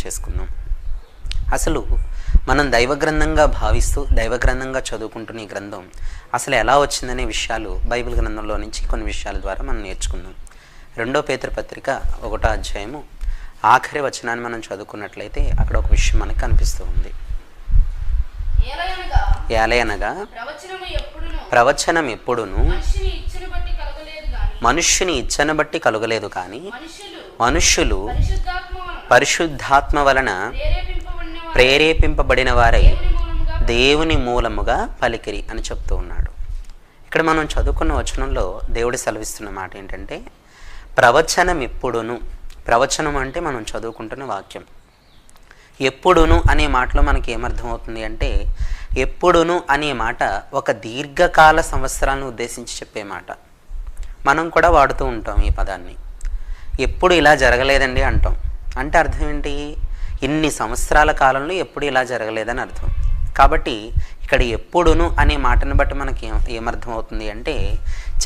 చేసుకుందాం. అసలు మనం దైవ గ్రంథంగా భావిస్తూ దైవ గ్రంథంగా చదువుకుంటున్న ఈ గ్రంథం అసలు ఎలా వచ్చిందనే విషయాలు బైబిల్ గ్రంథంలో నుంచి కొన్ని విషయాల ద్వారా మనం నేర్చుకుందాం. 2 పేతురు పత్రిక 1వ అధ్యాయము ఆఖరి వచనాన్ని మనం చదువుకున్నట్లయితే అక్కడ ఒక విషయం మనకు కనిపిస్తూ ఉంది. ఏలయనగా ప్రవచనం ఎప్పుడును మనుష్యుని ఇచ్చను బట్టి కలుగలేదు కానీ మనుష్యులు పరిశుద్ధాత్మ వలన ప్రేరేపింపబడిన వారై దేవుని మూలముగా పలికిరి అని చెప్తూ ఉన్నాడు. ఇక్కడ మనం చదువుకున్న వచనంలో దేవుడు సెలవిస్తున్న మాట ఏంటంటే ప్రవచనం ఎప్పుడును. ప్రవచనం అంటే మనం చదువుకుంటున్న వాక్యం. ఎప్పుడును అనే మాటలో మనకి ఏమర్థమవుతుంది అంటే ఎప్పుడును అనే మాట ఒక దీర్ఘకాల సంవత్సరాలను ఉద్దేశించి చెప్పే మాట. మనం కూడా వాడుతూ ఉంటాం ఈ పదాన్ని. ఎప్పుడు ఇలా జరగలేదండి అంటాం. అంటే అర్థం ఏంటి? ఇన్ని సంవత్సరాల కాలంలో ఎప్పుడు ఇలా జరగలేదని అర్థం. కాబట్టి ఇక్కడ ఎప్పుడును అనే మాటను బట్టి మనకి ఏమర్థం అవుతుంది అంటే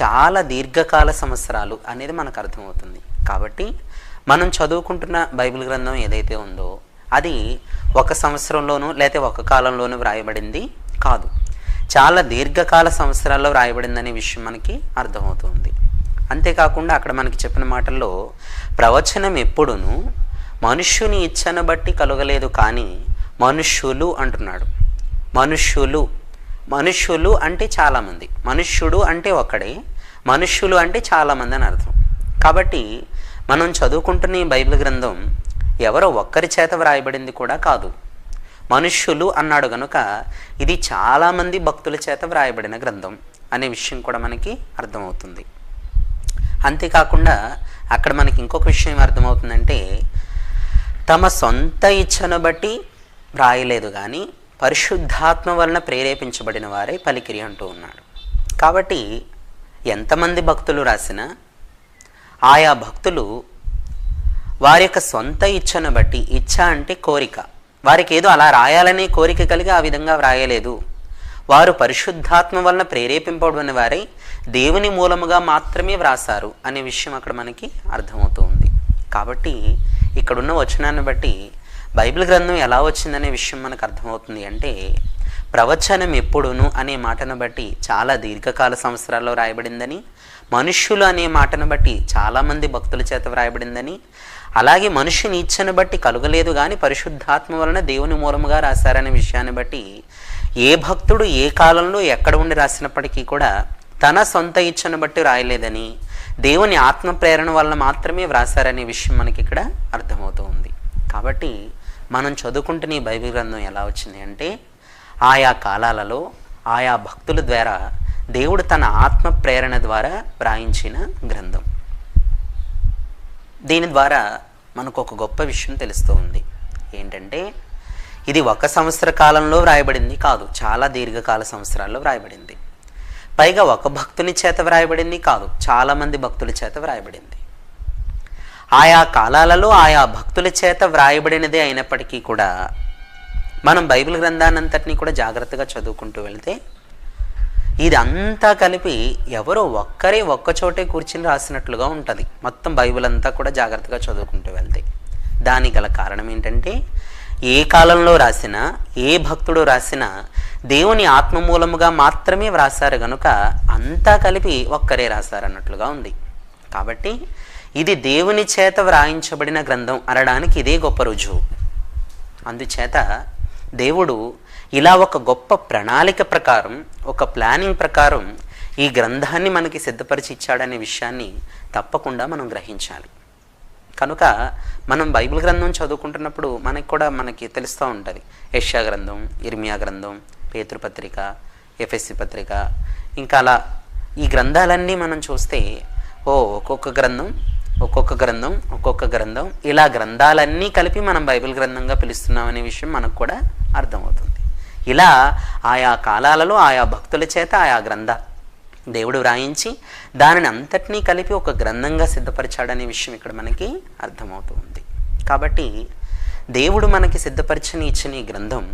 చాలా దీర్ఘకాల సంవత్సరాలు అనేది మనకు అర్థమవుతుంది. కాబట్టి మనం చదువుకుంటున్న బైబిల్ గ్రంథం ఏదైతే ఉందో అది ఒక సంవత్సరంలోనూ లేకపోతే ఒక కాలంలోనూ వ్రాయబడింది కాదు. చాలా దీర్ఘకాల సంవత్సరాల్లో వ్రాయబడిందనే విషయం మనకి అర్థమవుతుంది. అంతేకాకుండా అక్కడ మనకి చెప్పిన మాటల్లో ప్రవచనం ఎప్పుడును మనుష్యుని ఇచ్చను బట్టి కలుగలేదు కానీ మనుష్యులు అంటున్నాడు. మనుష్యులు అంటే చాలామంది, మనుష్యుడు అంటే ఒక్కడే, మనుష్యులు అంటే చాలామంది అని అర్థం. కాబట్టి మనం చదువుకుంటున్న ఈ బైబిల్ గ్రంథం ఎవరో ఒక్కరి చేత వ్రాయబడింది కూడా కాదు. మనుష్యులు అన్నాడు కనుక ఇది చాలామంది భక్తుల చేత వ్రాయబడిన గ్రంథం అనే విషయం కూడా మనకి అర్థమవుతుంది. అంతేకాకుండా అక్కడ మనకి ఇంకొక విషయం అర్థమవుతుందంటే తమ సొంత ఇచ్చను బట్టి వ్రాయలేదు కానీ పరిశుద్ధాత్మ వలన ప్రేరేపించబడిన వారే పలికిరి అంటూ ఉన్నాడు. కాబట్టి ఎంతమంది భక్తులు రాసినా ఆయా భక్తులు వారి యొక్క సొంత ఇచ్చను బట్టి, ఇచ్చ అంటే కోరిక, వారికి ఏదో అలా రాయాలనే కోరిక కలిగి ఆ విధంగా వ్రాయలేదు. వారు పరిశుద్ధాత్మ వలన ప్రేరేపింపబడిన వారై దేవుని మూలముగా మాత్రమే వ్రాసారు అనే విషయం అక్కడ మనకి అర్థమవుతూ ఉంది. కాబట్టి ఇక్కడున్న వచనాన్ని బట్టి బైబిల్ గ్రంథం ఎలా వచ్చిందనే విషయం మనకు అర్థమవుతుంది. అంటే ప్రవచనం ఎప్పుడును అనే మాటను బట్టి చాలా దీర్ఘకాల సంవత్సరాల్లో వ్రాయబడిందని, మనుష్యులు అనే మాటను బట్టి చాలామంది భక్తుల చేత వ్రాయబడిందని, అలాగే మనుషుని ఇచ్చను బట్టి కలుగలేదు కానీ పరిశుద్ధాత్మ వలన దేవుని మూలముగా రాశారనే విషయాన్ని బట్టి ఏ భక్తుడు ఏ కాలంలో ఎక్కడ ఉండి రాసినప్పటికీ కూడా తన సొంత ఇచ్చను బట్టి రాయలేదని, దేవుని ఆత్మ ప్రేరణ వలన మాత్రమే వ్రాసారనే విషయం మనకి ఇక్కడ అర్థమవుతూ ఉంది. కాబట్టి మనం చదువుకుంటున్న ఈ బైబిల్ గ్రంథం ఎలా వచ్చింది అంటే ఆయా కాలాలలో ఆయా భక్తుల ద్వారా దేవుడు తన ఆత్మ ప్రేరణ ద్వారా వ్రాయించిన గ్రంథం. దీని ద్వారా మనకు ఒక గొప్ప విషయం తెలుస్తూ ఉంది. ఏంటంటే ఇది 1 సంవత్సర కాలంలో వ్రాయబడింది కాదు, చాలా దీర్ఘకాల సంవత్సరాల్లో వ్రాయబడింది. పైగా ఒక భక్తుని చేత వ్రాయబడింది కాదు, చాలామంది భక్తుల చేత వ్రాయబడింది. ఆయా కాలాలలో ఆయా భక్తుల చేత వ్రాయబడినదే అయినప్పటికీ కూడా మనం బైబిల్ గ్రంథాన్నంతటినీ కూడా జాగ్రత్తగా చదువుకుంటూ వెళ్తే ఇదంతా కలిపి ఎవరో ఒక్కరే ఒక్కచోటే కూర్చుని రాసినట్లుగా ఉంటుంది. మొత్తం బైబిల్ అంతా కూడా జాగ్రత్తగా చదువుకుంటూ వెళ్తే దానికి గల కారణం ఏంటంటే ఏ కాలంలో రాసినా ఏ భక్తుడు రాసినా దేవుని ఆత్మ మూలముగా మాత్రమే వ్రాసారు కనుక అంతా కలిపి ఒక్కరే రాశారన్నట్లుగా ఉంది. కాబట్టి ఇది దేవుని చేత వ్రాయించబడిన గ్రంథం అనడానికి ఇదే గొప్ప రుజువు. అందుచేత దేవుడు ఇలా ఒక గొప్ప ప్రణాళిక ప్రకారం, ఒక ప్లానింగ్ ప్రకారం ఈ గ్రంథాన్ని మనకి సిద్ధపరిచి ఇచ్చాడనే విషయాన్ని తప్పకుండా మనం గ్రహించాలి. కనుక మనం బైబిల్ గ్రంథం చదువుకుంటున్నప్పుడు మనకి తెలుస్తూ ఉంటుంది. యెషయా గ్రంథం, ఇర్మియా గ్రంథం, పేతురు పత్రిక, ఎఫెసీ పత్రిక, ఇంకా అలా ఈ గ్రంథాలన్నీ మనం చూస్తే ఒక్కొక్క గ్రంథం ఇలా గ్రంథాలన్నీ కలిపి మనం బైబిల్ గ్రంథంగా పిలుస్తున్నాం అనే విషయం మనకు కూడా అర్థమవుతుంది. ఇలా ఆయా కాలాలలో ఆయా భక్తుల చేత ఆయా దేవుడు వ్రాయించి దానిని అంతటినీ కలిపి ఒక గ్రంథంగా సిద్ధపరిచాడనే విషయం ఇక్కడ మనకి అర్థమవుతుంది. కాబట్టి దేవుడు మనకి సిద్ధపరిచిన ఇచ్చిన ఈ గ్రంథం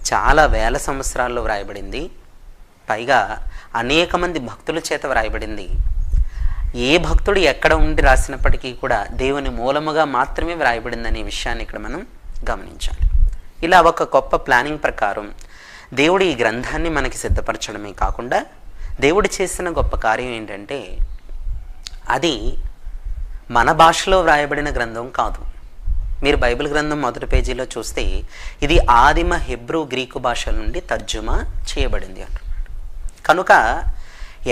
చాలా వేల సంవత్సరాల్లో వ్రాయబడింది. పైగా అనేక మంది భక్తుల చేత వ్రాయబడింది. ఏ భక్తుడు ఎక్కడ ఉండి రాసినప్పటికీ కూడా దేవుని మూలముగా మాత్రమే వ్రాయబడిందనే విషయాన్ని ఇక్కడ మనం గమనించాలి. ఇలా ఒక గొప్ప ప్లానింగ్ ప్రకారం దేవుడు ఈ గ్రంథాన్ని మనకి సిద్ధపరచడమే కాకుండా దేవుడు చేసిన గొప్ప కార్యం ఏంటంటే అది మన భాషలో వ్రాయబడిన గ్రంథం కాదు. మీరు బైబిల్ గ్రంథం మొదటి పేజీలో చూస్తే ఇది ఆదిమ హెబ్రూ గ్రీకు భాషల నుండి తర్జుమా చేయబడింది అంటున్నాడు. కనుక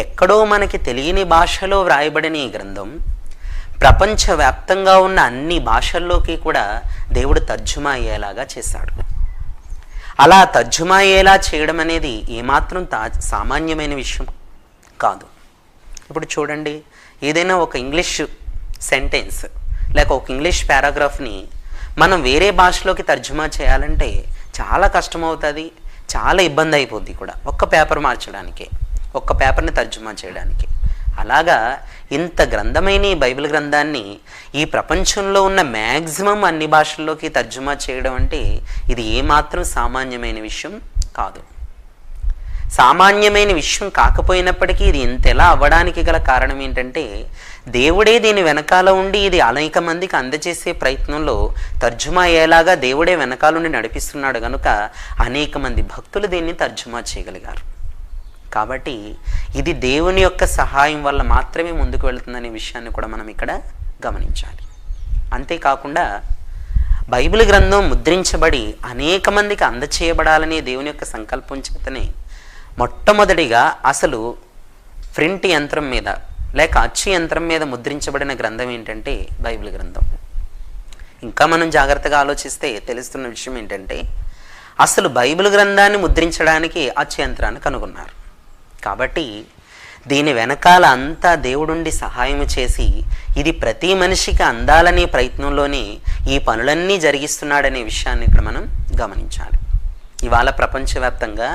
ఎక్కడో మనకి తెలియని భాషలో వ్రాయబడిన ఈ గ్రంథం ప్రపంచవ్యాప్తంగా ఉన్న అన్ని భాషల్లోకి కూడా దేవుడు తర్జుమా అయ్యేలాగా చేశాడు. అలా తర్జుమా అయ్యేలా చేయడం అనేది ఏమాత్రం సామాన్యమైన విషయం కాదు. ఇప్పుడు చూడండి, ఏదైనా ఒక ఇంగ్లీష్ సెంటెన్స్ లేక ఒక ఇంగ్లీష్ పారాగ్రాఫ్ని మనం వేరే భాషలోకి తర్జుమా చేయాలంటే చాలా కష్టమవుతుంది, చాలా ఇబ్బంది అయిపోద్ది కూడా. ఒక్క పేపర్ మార్చడానికి, ఒక్క పేపర్ని తర్జుమా చేయడానికి. అలాగా ఇంత గ్రంథమైన ఈ బైబిల్ గ్రంథాన్ని ఈ ప్రపంచంలో ఉన్న మ్యాక్సిమం అన్ని భాషల్లోకి తర్జుమా చేయడం అంటే ఇది ఏమాత్రం సామాన్యమైన విషయం కాదు. సామాన్యమైన విషయం కాకపోయినప్పటికీ ఇది ఇంతలా అవ్వడానికి గల కారణం ఏంటంటే దేవుడే దీని వెనకాల ఉండి ఇది అనేక మందికి అందజేసే ప్రయత్నంలో తర్జుమా అయ్యేలాగా దేవుడే వెనకాల ఉండి నడిపిస్తున్నాడు కనుక అనేక మంది భక్తులు దీన్ని తర్జుమా చేయగలిగారు. కాబట్టి ఇది దేవుని యొక్క సహాయం వల్ల మాత్రమే ముందుకు వెళుతుందనే విషయాన్ని కూడా మనం ఇక్కడ గమనించాలి. అంతేకాకుండా బైబిల్ గ్రంథం ముద్రించబడి అనేక మందికి అందచేయబడాలనే దేవుని యొక్క సంకల్పం చేతనే మొట్టమొదటిగా అసలు ప్రింట్ యంత్రం మీద లేక అచ్చు యంత్రం మీద ముద్రించబడిన గ్రంథం ఏంటంటే బైబిల్ గ్రంథం. ఇంకా మనం జాగ్రత్తగా ఆలోచిస్తే తెలుస్తున్న విషయం ఏంటంటే అసలు బైబిల్ గ్రంథాన్ని ముద్రించడానికి అచ్చు యంత్రాన్ని కనుగొన్నారు. కాబట్టి దీని వెనకాల అంతా దేవుడుండి సహాయం చేసి ఇది ప్రతి మనిషికి అందాలనే ప్రయత్నంలోనే ఈ పనులన్నీ జరిగిస్తున్నాడనే విషయాన్ని ఇక్కడ మనం గమనించాలి. ఇవాళ ప్రపంచవ్యాప్తంగా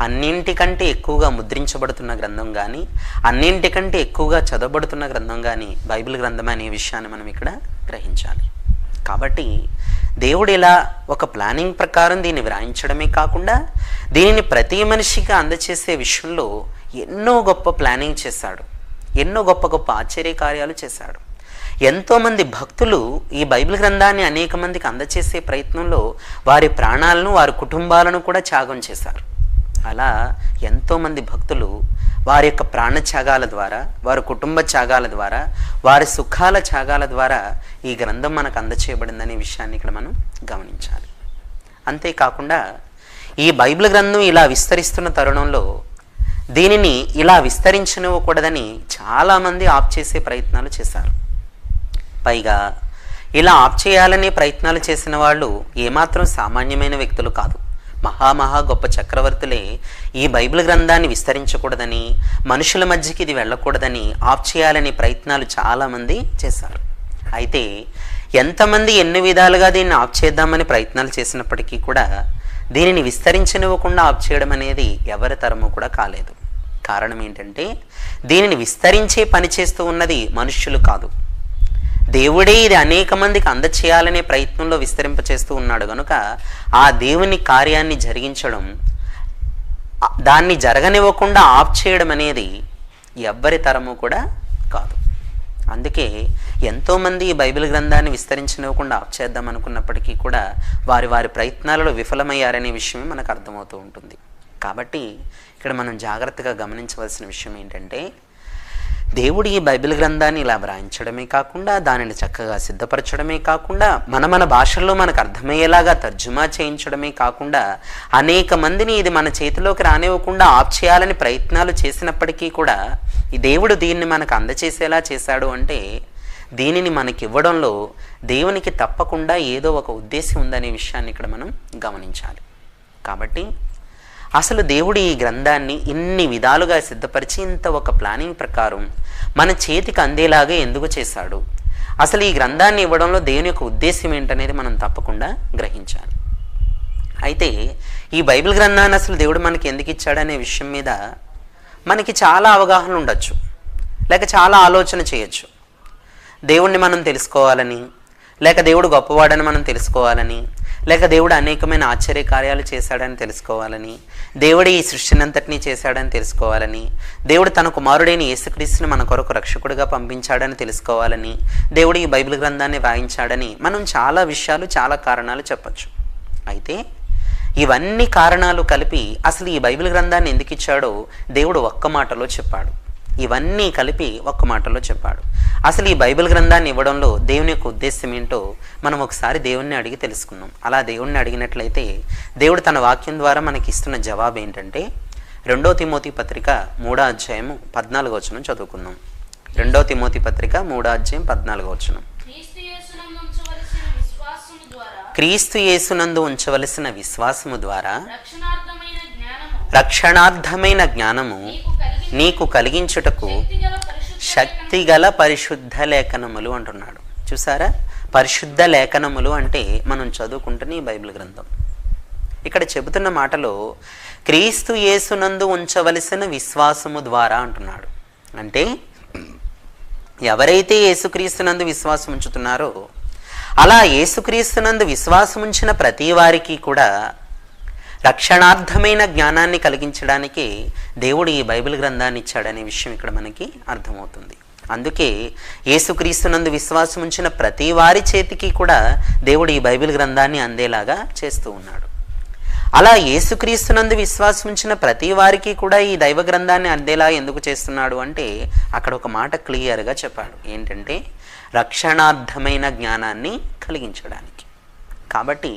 అన్నింటికంటే ఎక్కువగా ముద్రించబడుతున్న గ్రంథం కానీ అన్నింటికంటే ఎక్కువగా చదవబడుతున్న గ్రంథం కానీ బైబిల్ గ్రంథం అనే విషయాన్ని మనం ఇక్కడ గ్రహించాలి. కాబట్టి దేవుడు ఇలా ఒక ప్లానింగ్ ప్రకారం దీన్ని వ్రాయించడమే కాకుండా దీనిని ప్రతి మనిషికి అందచేసే విషయంలో ఎన్నో గొప్ప ప్లానింగ్ చేశాడు, ఎన్నో గొప్ప గొప్ప ఆశ్చర్య కార్యాలు చేశాడు. ఎంతోమంది భక్తులు ఈ బైబిల్ గ్రంథాన్ని అనేక మందికి అందచేసే ప్రయత్నంలో వారి ప్రాణాలను వారి కుటుంబాలను కూడా త్యాగం చేశారు. అలా ఎంతోమంది భక్తులు వారి యొక్క ప్రాణ త్యాగాల ద్వారా, వారి కుటుంబ త్యాగాల ద్వారా, వారి సుఖాల త్యాగాల ద్వారా ఈ గ్రంథం మనకు అందచేయబడిందనే విషయాన్ని ఇక్కడ మనం గమనించాలి. అంతేకాకుండా ఈ బైబిల్ గ్రంథం ఇలా విస్తరిస్తున్న తరుణంలో దీనిని ఇలా విస్తరించనివ్వకూడదని చాలామంది ఆప్ చేసే ప్రయత్నాలు చేశారు. పైగా ఇలా ఆప్ చేయాలనే ప్రయత్నాలు చేసిన వాళ్ళు ఏమాత్రం సామాన్యమైన వ్యక్తులు కాదు. మహా గొప్ప చక్రవర్తులే ఈ బైబిల్ గ్రంథాన్ని విస్తరించకూడదని, మనుషుల మధ్యకి ఇది వెళ్ళకూడదని ఆప్ చేయాలనే ప్రయత్నాలు చాలామంది చేశారు. అయితే ఎంతమంది ఎన్ని విధాలుగా దీన్ని ఆప్ చేద్దామని ప్రయత్నాలు చేసినప్పటికీ కూడా దీనిని విస్తరించనివ్వకుండా ఆప్ చేయడం అనేది ఎవరి తరము కూడా కాలేదు. కారణం ఏంటంటే దీనిని విస్తరించే పని చేస్తూ ఉన్నది మనుష్యులు కాదు, దేవుడే ఇది అనేక మందికి అందచేయాలనే ప్రయత్నంలో విస్తరింపచేస్తూ ఉన్నాడు కనుక ఆ దేవుని కార్యాన్ని జరిగించడం, దాన్ని జరగనివ్వకుండా ఆప్ చేయడం అనేది ఎవ్వరి తరము కూడా కాదు. అందుకే ఎంతోమంది ఈ బైబిల్ గ్రంథాన్ని విస్తరించనివ్వకుండా ఆప్ చేద్దాం అనుకున్నప్పటికీ కూడా వారి వారి ప్రయత్నాలలో విఫలమయ్యారనే విషయమే మనకు అర్థమవుతూ ఉంటుంది. కాబట్టి ఇక్కడ మనం జాగ్రత్తగా గమనించవలసిన విషయం ఏంటంటే దేవుడు ఈ బైబిల్ గ్రంథాన్ని ఇలా వ్రాయించడమే కాకుండా దానిని చక్కగా సిద్ధపరచడమే కాకుండా మన భాషల్లో మనకు అర్థమయ్యేలాగా తర్జుమా చేయించడమే కాకుండా అనేక మందిని ఇది మన చేతిలోకి రానివ్వకుండా ఆప్ చేయాలని ప్రయత్నాలు చేసినప్పటికీ కూడా ఈ దేవుడు దీన్ని మనకు అందచేసేలా చేశాడు అంటే దీనిని మనకి ఇవ్వడంలో దేవునికి తప్పకుండా ఏదో ఒక ఉద్దేశం ఉందనే విషయాన్ని ఇక్కడ మనం గమనించాలి. కాబట్టి అసలు దేవుడు ఈ గ్రంథాన్ని ఇన్ని విధాలుగా సిద్ధపరిచి ఇంత ఒక ప్లానింగ్ ప్రకారం మన చేతికి అందేలాగా ఎందుకు చేశాడు, అసలు ఈ గ్రంథాన్ని ఇవ్వడంలో దేవుని యొక్క ఉద్దేశం ఏంటనేది మనం తప్పకుండా గ్రహించాలి. అయితే ఈ బైబిల్ గ్రంథాన్ని అసలు దేవుడు మనకి ఎందుకు ఇచ్చాడనే విషయం మీద మనకి చాలా అవగాహన ఉండొచ్చు, లేక చాలా ఆలోచన చేయొచ్చు. దేవుణ్ణి మనం తెలుసుకోవాలని, లేక దేవుడు గొప్పవాడని మనం తెలుసుకోవాలని, లేక దేవుడు అనేకమైన ఆశ్చర్య కార్యాలు చేశాడని తెలుసుకోవాలని, దేవుడు ఈ సృష్టినంతటినీ చేశాడని తెలుసుకోవాలని, దేవుడు తన కుమారుడైన యేసుక్రీస్తుని మన కొరకు రక్షకుడిగా పంపించాడని తెలుసుకోవాలని, దేవుడు ఈ బైబిల్ గ్రంథాన్ని వ్రాయించాడని మనం చాలా విషయాలు, చాలా కారణాలు చెప్పచ్చు. అయితే ఇవన్నీ కారణాలు కలిపి అసలు ఈ బైబిల్ గ్రంథాన్ని ఎందుకు ఇచ్చాడో దేవుడు ఒక్క మాటలో చెప్పాడు. ఇవన్నీ కలిపి ఒక్క మాటలో చెప్పాడు. అసలు ఈ బైబిల్ గ్రంథాన్ని ఇవ్వడంలో దేవుని యొక్క ఉద్దేశం ఏంటో మనం ఒకసారి దేవుణ్ణి అడిగి తెలుసుకున్నాం. అలా దేవుణ్ణి అడిగినట్లయితే దేవుడు తన వాక్యం ద్వారా మనకి ఇస్తున్న జవాబు ఏంటంటే 2 తిమోతి పత్రిక 3వ అధ్యాయం 14వ వచనం చదువుకుందాం. 2 తిమోతి పత్రిక 3వ అధ్యాయం 14వ వచనం. క్రీస్తు యేసునందు ఉంచవలసిన విశ్వాసము ద్వారా రక్షణార్థమైన జ్ఞానము నీకు కలిగించుటకు శక్తిగల పరిశుద్ధ లేఖనములు అంటున్నాడు. చూసారా, పరిశుద్ధ లేఖనములు అంటే మనం చదువుకుంటున్న ఈ బైబిల్ గ్రంథం. ఇక్కడ చెబుతున్న మాటలో క్రీస్తు యేసునందు ఉంచవలసిన విశ్వాసము ద్వారా అంటున్నాడు. అంటే ఎవరైతే యేసుక్రీస్తునందు విశ్వాసం ఉంచుతున్నారో అలా యేసుక్రీస్తునందు విశ్వాసం ఉంచిన ప్రతి వారికి కూడా రక్షణార్థమైన జ్ఞానాన్ని కలిగించడానికి దేవుడు ఈ బైబిల్ గ్రంథాన్ని ఇచ్చాడనే విషయం ఇక్కడ మనకి అర్థమవుతుంది. అందుకే యేసుక్రీస్తునందు విశ్వాసం ఉంచిన ప్రతి వారి చేతికి కూడా దేవుడు ఈ బైబిల్ గ్రంథాన్ని అందేలాగా చేస్తూ ఉన్నాడు. అలా యేసుక్రీస్తునందు విశ్వాసం ఉంచిన ప్రతి వారికి కూడా ఈ దైవ గ్రంథాన్ని అందేలా ఎందుకు చేస్తున్నాడు అంటే అక్కడ ఒక మాట క్లియర్గా చెప్పాడు. ఏంటంటే రక్షణార్థమైన జ్ఞానాన్ని కలిగించడానికి. కాబట్టి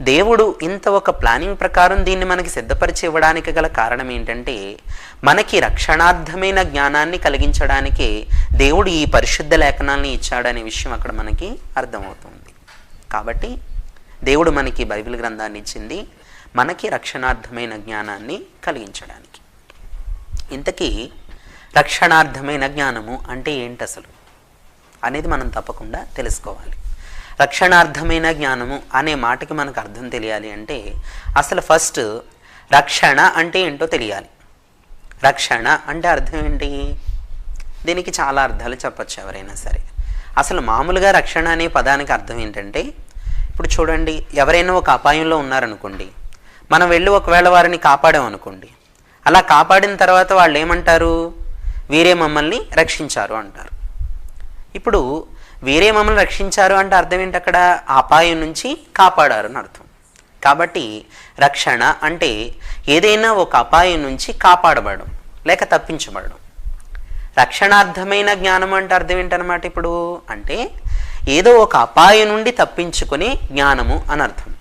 దేవుడు ఇంత ఒక ప్లానింగ్ ప్రకారం దీన్ని మనకి సిద్ధపరిచి ఇవ్వడానికి గల కారణం ఏంటంటే మనకి రక్షణార్థమైన జ్ఞానాన్ని కలిగించడానికి దేవుడు ఈ పరిశుద్ధ లేఖనాల్ని ఇచ్చాడనే విషయం అక్కడ మనకి అర్థమవుతుంది. కాబట్టి దేవుడు మనకి బైబిల్ గ్రంథాన్ని ఇచ్చింది మనకి రక్షణార్థమైన జ్ఞానాన్ని కలిగించడానికి. ఇంతకీ రక్షణార్థమైన జ్ఞానము అంటే ఏంటి అసలు అనేది మనం తప్పకుండా తెలుసుకోవాలి. రక్షణార్థమైన జ్ఞానము అనే మాటకి మనకు అర్థం తెలియాలి అంటే అసలు ఫస్ట్ రక్షణ అంటే ఏంటో తెలియాలి. రక్షణ అంటే అర్థం ఏంటి? దీనికి చాలా అర్థాలు చెప్పచ్చు ఎవరైనా సరే. అసలు మామూలుగా రక్షణ అనే పదానికి అర్థం ఏంటంటే ఇప్పుడు చూడండి, ఎవరైనా ఒక అపాయంలో ఉన్నారనుకోండి, మనం వెళ్ళి ఒకవేళ వారిని కాపాడామనుకోండి, అలా కాపాడిన తర్వాత వాళ్ళు ఏమంటారు? వీరే మమ్మల్ని రక్షించారు అంటారు. ఇప్పుడు వీరే మమ్మల్ని రక్షించారు అంటే అర్థం ఏంటి? అక్కడ అపాయం నుంచి కాపాడారు అని అర్థం. కాబట్టి రక్షణ అంటే ఏదైనా ఒక అపాయం నుంచి కాపాడబడడం లేక తప్పించబడడం. రక్షణార్థమైన జ్ఞానం అంటే అర్థం ఏంటన్నమాట? ఇప్పుడు అంటే ఏదో ఒక అపాయం నుండి తప్పించుకునే జ్ఞానము అని అర్థం.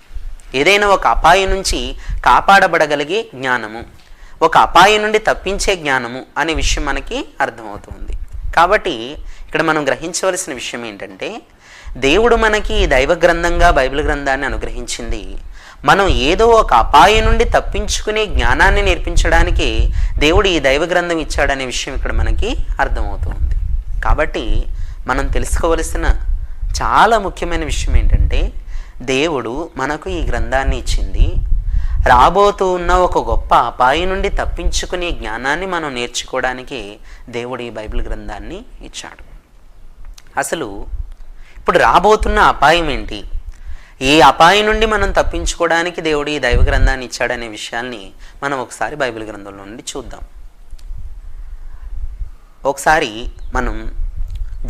ఏదైనా ఒక అపాయం నుంచి కాపాడబడగలిగే జ్ఞానము, ఒక అపాయం నుండి తప్పించే జ్ఞానము అనే విషయం మనకి అర్థమవుతుంది. కాబట్టి ఇక్కడ మనం గ్రహించవలసిన విషయం ఏంటంటే దేవుడు మనకి ఈ దైవ గ్రంథంగా బైబిల్ గ్రంథాన్ని అనుగ్రహించింది మనం ఏదో ఒక అపాయం నుండి తప్పించుకునే జ్ఞానాన్ని నేర్పించడానికి దేవుడు ఈ దైవ గ్రంథం ఇచ్చాడనే విషయం ఇక్కడ మనకి అర్థమవుతుంది. కాబట్టి మనం తెలుసుకోవలసిన చాలా ముఖ్యమైన విషయం ఏంటంటే దేవుడు మనకు ఈ గ్రంథాన్ని ఇచ్చింది రాబోతూ ఉన్న ఒక గొప్ప అపాయం నుండి తప్పించుకునే జ్ఞానాన్ని మనం నేర్చుకోవడానికి దేవుడు ఈ బైబిల్ గ్రంథాన్ని ఇచ్చాడు. అసలు ఇప్పుడు రాబోతున్న అపాయం ఏంటి, ఏ అపాయం నుండి మనం తప్పించుకోవడానికి దేవుడు ఈ దైవ గ్రంథాన్ని ఇచ్చాడనే విషయాల్ని మనం ఒకసారి బైబిల్ గ్రంథంలో నుండి చూద్దాం. ఒకసారి మనం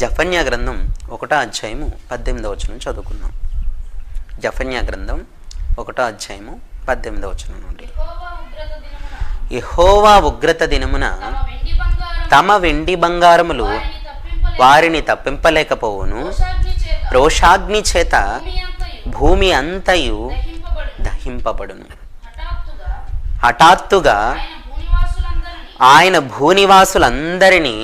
జఫన్యా గ్రంథం 1వ అధ్యాయము 18వ వచనం చదువుకుందాం. జఫన్యా గ్రంథం 1వ అధ్యాయము 18వ వచనం నుండి. యెహోవా ఉగ్రత దినమున తమ వెండి బంగారములు వారిని తప్పింపలేకపోవును, రోషాగ్ని చేత భూమి అంతయు దహింపబడును. హఠాత్తుగా ఆయన భూనివాసులందరినీ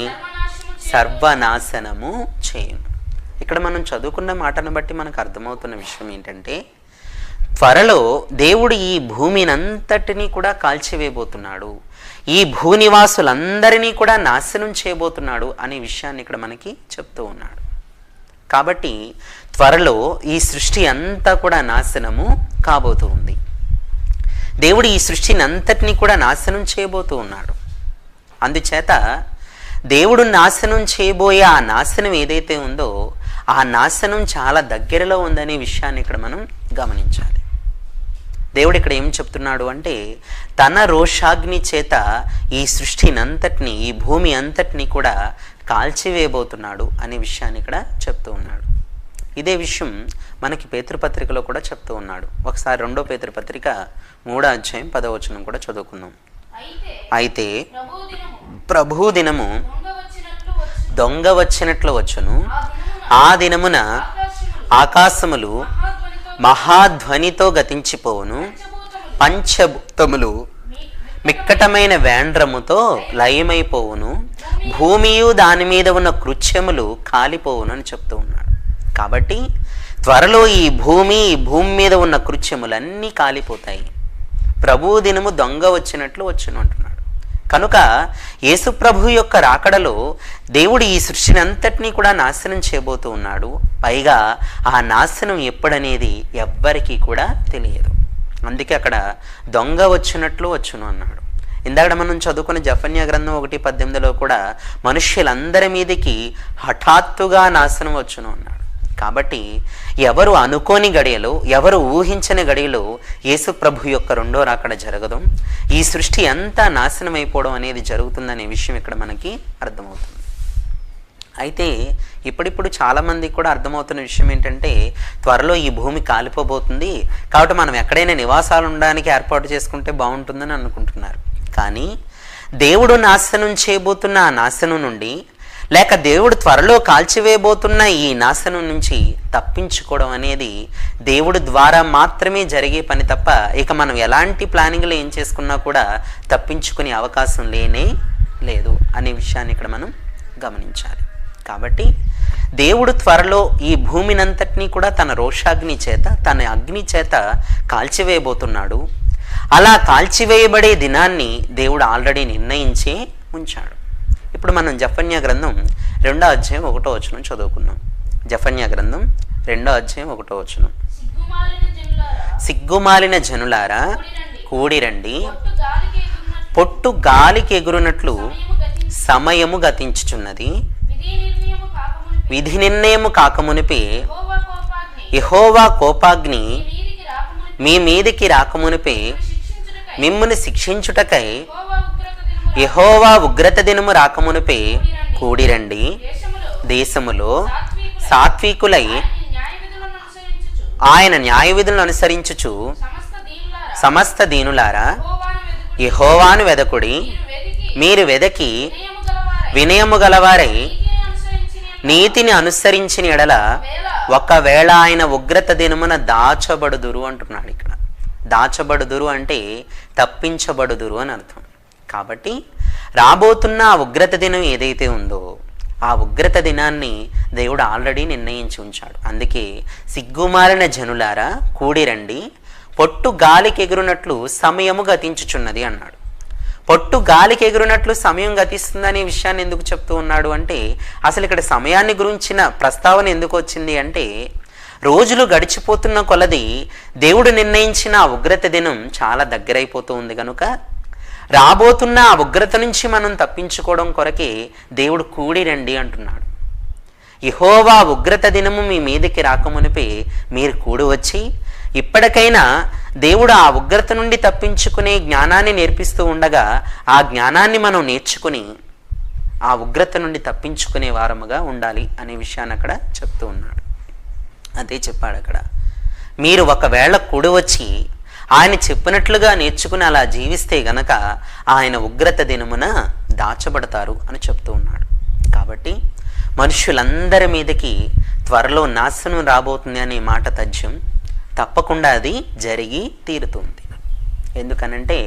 సర్వనాశనము చేయును. ఇక్కడ మనం చదువుకున్న మాటను బట్టి మనకు అర్థమవుతున్న విషయం ఏంటంటే త్వరలో దేవుడు ఈ భూమినంతటినీ కూడా కాల్చివేయబోతున్నాడు, ఈ భూనివాసులందరినీ కూడా నాశనం చేయబోతున్నాడు అనే విషయాన్ని ఇక్కడ మనకి చెప్తూ ఉన్నాడు. కాబట్టి త్వరలో ఈ సృష్టి అంతా కూడా నాశనము కాబోతూ ఉంది. దేవుడు ఈ సృష్టిని అంతటినీ కూడా నాశనం చేయబోతూ ఉన్నాడు. అందుచేత దేవుడు నాశనం చేయబోయే ఆ నాశనం ఏదైతే ఉందో ఆ నాశనం చాలా దగ్గరలో ఉందనే విషయాన్ని ఇక్కడ మనం గమనించాలి. దేవుడు ఇక్కడ ఏం చెప్తున్నాడు అంటే తన రోషాగ్ని చేత ఈ సృష్టినంతటినీ, ఈ భూమి అంతటినీ కూడా కాల్చివేయబోతున్నాడు అనే విషయాన్ని ఇక్కడ చెప్తూ ఉన్నాడు. ఇదే విషయం మనకి పేతృపత్రికలో కూడా చెప్తూ ఉన్నాడు. ఒకసారి 2వ పేతృపత్రిక 3వ అధ్యాయం 10వ వచనం కూడా చదువుకుందాం. అయితే ప్రభువు దినము దొంగ వచ్చినట్లు వచ్చును, ఆ దినమున ఆకాశములు మహాధ్వనితో గతించిపోవును, పంచభూతములు మిక్కటమైన వేండ్రముతో లయమైపోవును, భూమియు దాని మీద ఉన్న కృత్యములు కాలిపోవును అని చెప్తూ ఉన్నాడు. కాబట్టి త్వరలో ఈ భూమి మీద ఉన్న కృత్యములన్నీ కాలిపోతాయి. ప్రభువు దినము దొంగ వచ్చినట్లు వచ్చును అంటున్నాడు. కనుక యేసుప్రభు యొక్క రాకడలో దేవుడు ఈ సృష్టిని అంతటినీ కూడా నాశనం చేయబోతూ ఉన్నాడు. పైగా ఆ నాశనం ఎప్పుడనేది ఎవ్వరికీ కూడా తెలియదు. అందుకే అక్కడ దొంగ వచ్చినట్లు వచ్చును అన్నాడు. ఇందాక మనం చదువుకున్న జఫన్యా గ్రంథం 1:18లో కూడా మనుష్యులందరి మీదకి హఠాత్తుగా నాశనం వచ్చును అన్నాడు. కాబట్టి ఎవరు అనుకోని గడియలో, ఎవరు ఊహించని గడియలో యేసు ప్రభు యొక్క 2వ రాకడ జరగదు. ఈ సృష్టి అంతా నాశనం అయిపోవడం అనేది జరుగుతుందనే విషయం ఇక్కడ మనకి అర్థమవుతుంది. అయితే ఇప్పుడిప్పుడు చాలామందికి కూడా అర్థమవుతున్న విషయం ఏంటంటే త్వరలో ఈ భూమి కాలిపోబోతుంది, కాబట్టి మనం ఎక్కడైనా నివాసాలు ఉండడానికి ఏర్పాటు చేసుకుంటే బాగుంటుందని అనుకుంటున్నారు. కానీ దేవుడు నాశనం చేయబోతున్న ఆ నాశనం నుండి, లేక దేవుడు త్వరలో కాల్చివేయబోతున్న ఈ నాశనం నుంచి తప్పించుకోవడం అనేది దేవుడు ద్వారా మాత్రమే జరిగే పని తప్ప ఇక మనం ఎలాంటి ప్లానింగ్లో ఏం చేసుకున్నా కూడా తప్పించుకునే అవకాశం లేనే లేదు అనే విషయాన్ని ఇక్కడ మనం గమనించాలి. కాబట్టి దేవుడు త్వరలో ఈ భూమినంతటినీ కూడా తన రోషాగ్ని చేత, తన అగ్ని చేత కాల్చివేయబోతున్నాడు. అలా కాల్చివేయబడే దినాన్ని దేవుడు ఆల్రెడీ నిర్ణయించి ఉంచాడు. ఇప్పుడు మనం జఫన్యా గ్రంథం 2వ అధ్యాయం 1వ వచనం చదువుకున్నాం. జఫన్యా గ్రంథం 2వ అధ్యాయం 1వ వచనం. సిగ్గుమాలిన జనులారా కూడిరండి, పొట్టు గాలికి ఎగురునట్లు సమయము గతించుచున్నది, విధి నిర్ణయము కాకమునిపి యెహోవా కోపాగ్ని మీ మీదికి రాకమునిపి మిమ్ముని శిక్షించుటకై యెహోవా ఉగ్రత దినము రాకమునిపి కూడిరండి. దేశములో సాత్వికులై ఆయన న్యాయ విధులను అనుసరించుచు సమస్త దీనులారా యెహోవాను వెదకుడి. మీరు వెదకి వినయము గలవారై నీతిని అనుసరించిన ఎడల ఒకవేళ ఆయన ఉగ్రత దినమున దాచబడుదురు అంటున్నాడు. ఇక్కడ దాచబడుదురు అంటే తప్పించబడుదురు అని అర్థం. కాబట్టి రాబోతున్న ఆ ఉగ్రత దినం ఏదైతే ఉందో ఆ ఉగ్రత దినాన్ని దేవుడు ఆల్రెడీ నిర్ణయించి ఉంచాడు. అందుకే సిగ్గుమాలిన జనులారా కూడిరండి, పొట్టు గాలికి ఎగురునట్లు సమయము గతించుచున్నది అన్నాడు. పొట్టు గాలికి ఎగురునట్లు సమయం గతిస్తుందనే విషయాన్ని ఎందుకు చెప్తూ ఉన్నాడు అంటే అసలు ఇక్కడ సమయాన్ని గురించిన ప్రస్తావన ఎందుకు వచ్చింది అంటే రోజులు గడిచిపోతున్న కొలది దేవుడు నిర్ణయించిన ఆ ఉగ్రత దినం చాలా దగ్గరైపోతూ ఉంది కనుక రాబోతున్న ఆ ఉగ్రత నుంచి మనం తప్పించుకోవడం కొరకే దేవుడు కూడిరండి అంటున్నాడు. యెహోవా ఉగ్రత దినము మీ మీదకి రాకమునిపే మీరు కూడి వచ్చి ఇప్పటికైనా దేవుడు ఆ ఉగ్రత నుండి తప్పించుకునే జ్ఞానాన్ని నేర్పిస్తూ ఉండగా ఆ జ్ఞానాన్ని మనం నేర్చుకుని ఆ ఉగ్రత నుండి తప్పించుకునే వారముగా ఉండాలి అనే విషయాన్ని అక్కడ చెప్తూ ఉన్నాడు. అదే చెప్పాడు అక్కడ. మీరు ఒకవేళ కూడి వచ్చి ఆయన చెప్పినట్లుగా నేర్చుకుని అలా జీవిస్తే గనక ఆయన ఉగ్రత దినమున దాచబడతారు అని చెప్తూ ఉన్నాడు. కాబట్టి మనుషులందరి మీదకి త్వరలో నాశనం రాబోతుంది అనే మాట తథ్యం. తప్పకుండా అది జరిగి తీరుతుంది. ఎందుకనంటే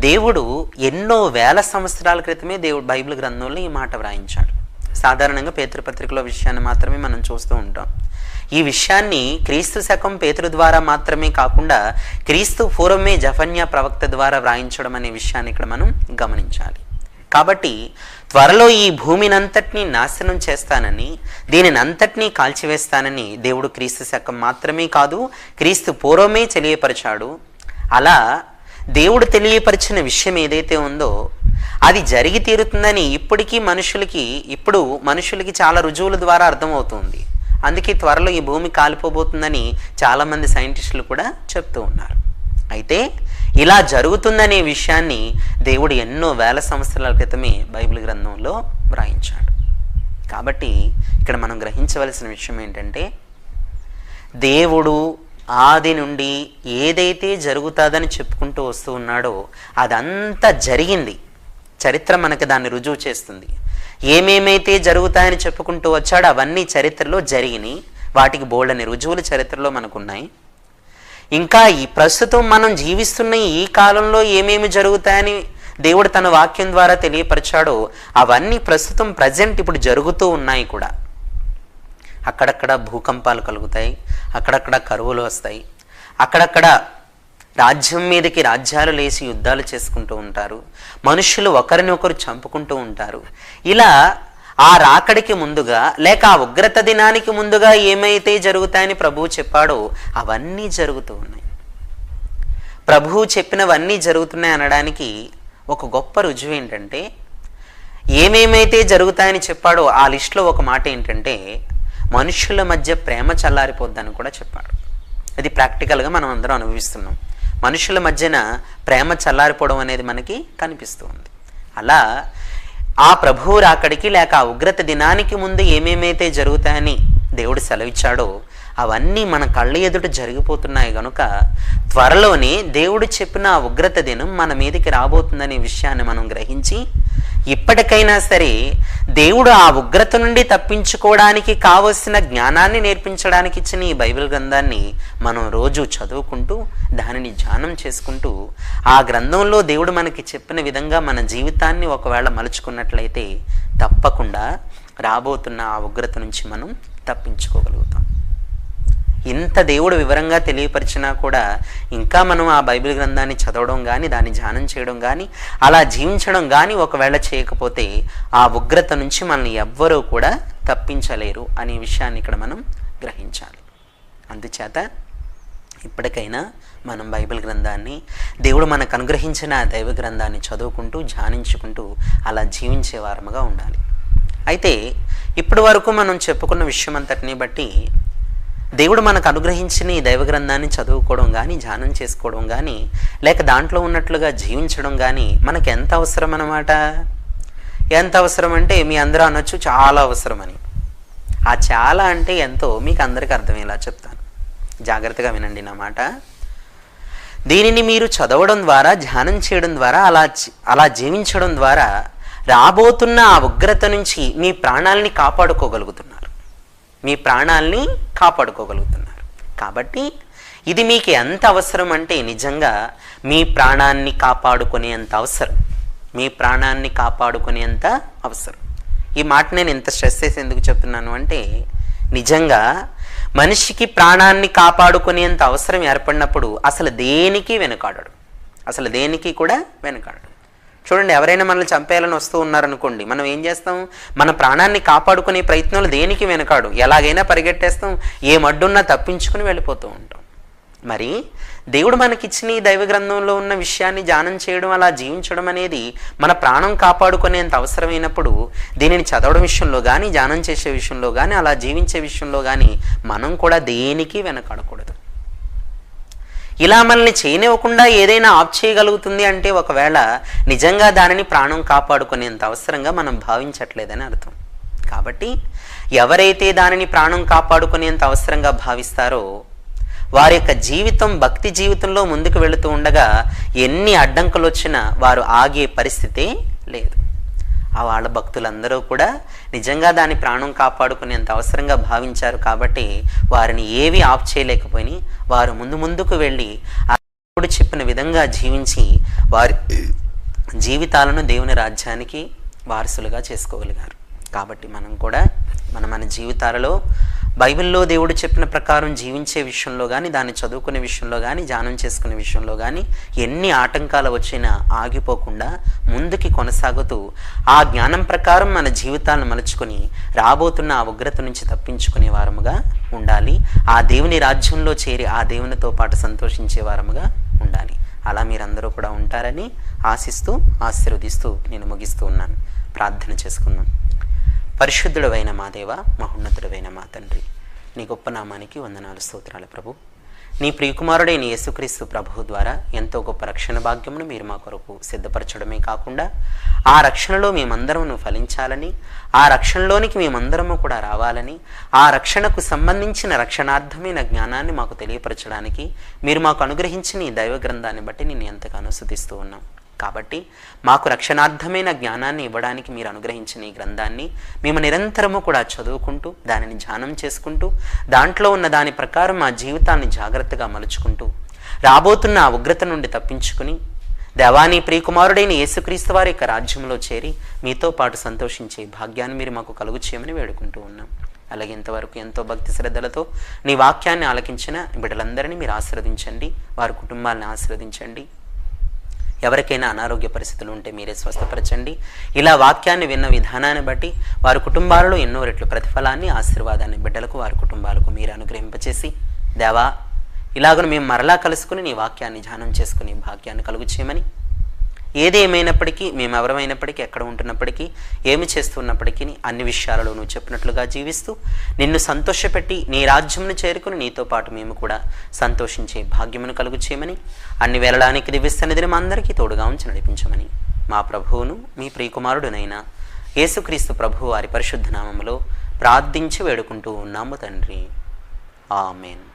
దేవుడు ఎన్నో వేల సంవత్సరాల క్రితమే దేవుడు బైబిల్ గ్రంథంలో ఈ మాట వ్రాయించాడు. సాధారణంగా పేతృపత్రికలో విషయాన్ని మాత్రమే మనం చూస్తూ ఉంటాం. ఈ విషయాన్ని క్రీస్తు శకం పేతురు ద్వారా మాత్రమే కాకుండా క్రీస్తు పూర్వమే జఫన్యా ప్రవక్త ద్వారా వ్రాయించడం అనే విషయాన్ని ఇక్కడ మనం గమనించాలి. కాబట్టి త్వరలో ఈ భూమినంతటినీ నాశనం చేస్తానని, దీనిని అంతటినీ కాల్చివేస్తానని దేవుడు క్రీస్తు శకం మాత్రమే కాదు క్రీస్తు పూర్వమే తెలియపరిచాడు. అలా దేవుడు తెలియపరిచిన విషయం ఏదైతే ఉందో అది జరిగి తీరుతుందని ఇప్పుడు మనుషులకి చాలా రుజువుల ద్వారా అర్థమవుతుంది. అందుకే త్వరలో ఈ భూమి కాలిపోబోతుందని చాలామంది సైంటిస్టులు కూడా చెప్తూ ఉన్నారు. అయితే ఇలా జరుగుతుందనే విషయాన్ని దేవుడు ఎన్నో వేల సంవత్సరాల క్రితమే బైబిల్ గ్రంథంలో వ్రాయించాడు. కాబట్టి ఇక్కడ మనం గ్రహించవలసిన విషయం ఏంటంటే, దేవుడు ఆది నుండి ఏదైతే జరుగుతుందని చెప్పుకుంటూ వస్తూ ఉన్నాడో అదంతా జరిగింది. చరిత్ర మనకు దాన్ని రుజువు చేస్తుంది. ఏమేమైతే జరుగుతాయని చెప్పుకుంటూ వచ్చాడో అవన్నీ చరిత్రలో జరిగినాయి. వాటికి బోల్డని రుజువులు చరిత్రలో మనకున్నాయి. ఇంకా ఈ ప్రస్తుతం మనం జీవిస్తున్న ఈ కాలంలో ఏమేమి జరుగుతాయని దేవుడు తన వాక్యం ద్వారా తెలియపరిచాడో అవన్నీ ప్రస్తుతం ప్రజెంట్ ఇప్పుడు జరుగుతూ ఉన్నాయి కూడా. అక్కడక్కడ భూకంపాలు కలుగుతాయి, అక్కడక్కడ కరువులు వస్తాయి, అక్కడక్కడ రాజ్యం మీదకి రాజ్యాలు లేచి యుద్ధాలు చేసుకుంటూ ఉంటారు, మనుషులు ఒకరినొకరు చంపుకుంటూ ఉంటారు. ఇలా ఆ రాకడికి ముందుగా లేక ఆ ఉగ్రత దినానికి ముందుగా ఏమైతే జరుగుతాయని ప్రభువు చెప్పాడో అవన్నీ జరుగుతూ ఉన్నాయి. ప్రభువు చెప్పినవన్నీ జరుగుతున్నాయి అనడానికి ఒక గొప్ప రుజువు ఏంటంటే, ఏమేమైతే జరుగుతాయని చెప్పాడో ఆ లిస్టులో ఒక మాట ఏంటంటే, మనుషుల మధ్య ప్రేమ చల్లారిపోద్దని కూడా చెప్పాడు. అది ప్రాక్టికల్గా మనం అందరం అనుభవిస్తున్నాం. మనుషుల మధ్యన ప్రేమ చల్లారిపోవడం అనేది మనకి కనిపిస్తూ ఉంది. అలా ఆ ప్రభువు రాకడికి లేక ఆ ఉగ్రత దినానికి ముందు ఏమేమైతే జరుగుతాయని దేవుడు సెలవిచ్చాడో అవన్నీ మన కళ్ళ ఎదుట జరిగిపోతున్నాయి కనుక త్వరలోనే దేవుడు చెప్పిన ఆ ఉగ్రత దినం మన మీదకి రాబోతుందనే విషయాన్ని మనం గ్రహించి ఇప్పటికైనా సరే దేవుడు ఆ ఉగ్రత నుండి తప్పించుకోవడానికి కావలసిన జ్ఞానాన్ని నేర్పించడానికి ఇచ్చిన ఈ బైబిల్ గ్రంథాన్ని మనం రోజు చదువుకుంటూ దానిని ధ్యానం చేసుకుంటూ ఆ గ్రంథంలో దేవుడు మనకి చెప్పిన విధంగా మన జీవితాన్ని ఒకవేళ మలుచుకున్నట్లయితే తప్పకుండా రాబోతున్న ఆ ఉగ్రత నుంచి మనం తప్పించుకోగలుగుతాం. ఇంత దేవుడు వివరంగా తెలియపరిచినా కూడా ఇంకా మనం ఆ బైబిల్ గ్రంథాన్ని చదవడం కానీ దాన్ని ధ్యానం చేయడం కానీ అలా జీవించడం కానీ ఒకవేళ చేయకపోతే ఆ ఉగ్రత నుంచి మనల్ని ఎవ్వరూ కూడా తప్పించలేరు అనే విషయాన్ని ఇక్కడ మనం గ్రహించాలి. అందుచేత ఇప్పటికైనా మనం బైబిల్ గ్రంథాన్ని దేవుడు మనకు అనుగ్రహించిన దైవ గ్రంథాన్ని చదువుకుంటూ ధ్యానించుకుంటూ అలా జీవించే వారముగా ఉండాలి. అయితే ఇప్పటి వరకు మనం చెప్పుకున్న విషయం అంతటిని బట్టి దేవుడు మనకు అనుగ్రహించిన ఈ దైవ గ్రంథాన్ని చదువుకోవడం కానీ ధ్యానం చేసుకోవడం కానీ లేక దాంట్లో ఉన్నట్లుగా జీవించడం కానీ మనకు ఎంత అవసరం అన్నమాట. ఎంత అవసరం అంటే మీ అందరూ అనొచ్చు చాలా అవసరమని. ఆ చాలా అంటే ఎంతో మీకు అందరికీ అర్థమయ్యేలా చెప్తాను, జాగ్రత్తగా వినండి నా మాట. దీనిని మీరు చదవడం ద్వారా ధ్యానం చేయడం ద్వారా అలా జీవించడం ద్వారా రాబోతున్న ఆ ఉగ్రత నుంచి మీ ప్రాణాలని కాపాడుకోగలుగుతున్నారు. కాబట్టి ఇది మీకు ఎంత అవసరం అంటే నిజంగా మీ ప్రాణాన్ని కాపాడుకునేంత అవసరం. ఈ మాట నేను ఎంత స్ట్రెస్ చేసి ఎందుకు చెప్తున్నాను అంటే, నిజంగా మనిషికి ప్రాణాన్ని కాపాడుకునేంత అవసరం ఏర్పడినప్పుడు అసలు దేనికి కూడా వెనకాడడు. చూడండి, ఎవరైనా మనల్ని చంపేయాలని వస్తూ ఉన్నారనుకోండి, మనం ఏం చేస్తాం? మన ప్రాణాన్ని కాపాడుకునే ప్రయత్నాలు దేనికి వెనకాడు, ఎలాగైనా పరిగెట్టేస్తాం, ఏ మడ్డున్నా తప్పించుకుని వెళ్ళిపోతూ ఉంటాం. మరి దేవుడు మనకిచ్చిన ఈ దైవ గ్రంథంలో ఉన్న విషయాన్ని ధ్యానం చేయడం అలా జీవించడం అనేది మన ప్రాణం కాపాడుకునేంత అవసరమైనప్పుడు దీనిని చదవడం విషయంలో కానీ ధ్యానం చేసే విషయంలో కానీ అలా జీవించే విషయంలో కానీ మనం కూడా దేనికి వెనకాడకూడదు. ఇలా మనల్ని చేయనివ్వకుండా ఏదైనా ఆప్ చేయగలుగుతుంది అంటే ఒకవేళ నిజంగా దానిని ప్రాణం కాపాడుకునేంత అవసరంగా మనం భావించట్లేదని అర్థం. కాబట్టి ఎవరైతే దానిని ప్రాణం కాపాడుకునేంత అవసరంగా భావిస్తారో వారి యొక్క జీవితం భక్తి జీవితంలో ముందుకు వెళుతూ ఉండగా ఎన్ని అడ్డంకులు వచ్చినా వారు ఆగే పరిస్థితే లేదు. ఆ వాళ్ళ భక్తులందరూ కూడా నిజంగా దాని ప్రాణం కాపాడుకునేంత అవసరంగా భావించారు. కాబట్టి వారిని ఏవి ఆఫ్ చేయలేకపోయి వారు ముందుకు వెళ్ళి ఆ దేవుడు చెప్పిన విధంగా జీవించి వారి జీవితాలను దేవుని రాజ్యానికి వారసులుగా చేసుకోగలిగారు. కాబట్టి మనం కూడా మన జీవితాలలో బైబిల్లో దేవుడు చెప్పిన ప్రకారం జీవించే విషయంలో కానీ దాన్ని చదువుకునే విషయంలో కానీ ధ్యానం చేసుకునే విషయంలో కానీ ఎన్ని ఆటంకాలు వచ్చినా ఆగిపోకుండా ముందుకి కొనసాగుతూ ఆ జ్ఞానం ప్రకారం మన జీవితాలను మలుచుకొని రాబోతున్న ఆ ఉగ్రత నుంచి తప్పించుకునే వారముగా ఉండాలి. ఆ దేవుని రాజ్యంలో చేరి ఆ దేవునితో పాటు సంతోషించే వారముగా ఉండాలి. అలా మీరందరూ కూడా ఉంటారని ఆశిస్తూ ఆశీర్వదిస్తూ నేను ముగిస్తూ ఉన్నాను. ప్రార్థన చేసుకుందాం. పరిశుద్ధుడవైన మా దేవ, మహోన్నతుడవైన మా తండ్రి, నీ గొప్ప నామానికి వందనాలు, స్తోత్రాలు ప్రభు. నీ ప్రియకుమారుడైన యేసుక్రీస్తు ప్రభువు ద్వారా ఎంతో గొప్ప రక్షణ భాగ్యమును మీరు మా కొరకు సిద్ధపరచడమే కాకుండా ఆ రక్షణలో మేమందరము ఫలించాలని, ఆ రక్షణలోనికి మేమందరము కూడా రావాలని, ఆ రక్షణకు సంబంధించిన రక్షణార్థమైన జ్ఞానాన్ని మాకు తెలియపరచడానికి మీరు మాకు అనుగ్రహించిన ఈ దైవ గ్రంథాన్ని బట్టి నేను ఎంతగానో స్తుతిస్తూ ఉన్నాం. కాబట్టి మాకు రక్షణార్థమైన జ్ఞానాన్ని ఇవ్వడానికి మీరు అనుగ్రహించిన ఈ గ్రంథాన్ని మేము నిరంతరము కూడా చదువుకుంటూ, దానిని ధ్యానం చేసుకుంటూ, దాంట్లో ఉన్న దాని ప్రకారం మా జీవితాన్ని జాగ్రత్తగా మలుచుకుంటూ, రాబోతున్న ఆ ఉగ్రత నుండి తప్పించుకుని దేవాని ప్రియకుమారుడైన యేసుక్రీస్తు వారి యొక్క రాజ్యంలో చేరి మీతో పాటు సంతోషించే భాగ్యాన్ని మీరు మాకు కలుగు చేయమని వేడుకుంటూ ఉన్నాం. అలాగే ఇంతవరకు ఎంతో భక్తి శ్రద్ధలతో నీ వాక్యాన్ని ఆలకించిన బిడ్డలందరినీ మీరు ఆశీర్వదించండి, వారి కుటుంబాలను ఆశీర్వదించండి. ఎవరికైనా అనారోగ్య పరిస్థితులు ఉంటే మీరే స్వస్థపరచండి. ఇలా వాక్యాన్ని విన్న విధానాన్ని బట్టి వారి కుటుంబాలలో ఎన్నో రెట్లు ప్రతిఫలాన్ని, ఆశీర్వాదాన్ని బిడ్డలకు, వారి కుటుంబాలకు మీరు అనుగ్రహింపచేసి దేవా ఇలాగను మేము మరలా కలుసుకుని నీ వాక్యాన్ని ధ్యానం చేసుకుని భాగ్యాన్ని కలుగు చేయమని, ఏది ఏమైనప్పటికీ, మేము ఎవరమైనప్పటికీ, ఎక్కడ ఉంటున్నప్పటికీ, ఏమి చేస్తున్నప్పటికీ అన్ని విషయాలలో నువ్వు చెప్పినట్లుగా జీవిస్తూ నిన్ను సంతోషపెట్టి నీ రాజ్యమును చేరుకుని నీతో పాటు మేము కూడా సంతోషించే భాగ్యమును కలుగు చేయమని, అన్ని వేళడానికి దివ్య సన్నిధిని మా అందరికీ తోడుగా ఉంచి నడిపించమని మా ప్రభువును మీ ప్రియకుమారుడునైన యేసుక్రీస్తు ప్రభువు వారి పరిశుద్ధ నామములో ప్రార్థించి వేడుకుంటూ ఉన్నాము తండ్రి. ఆమెన్.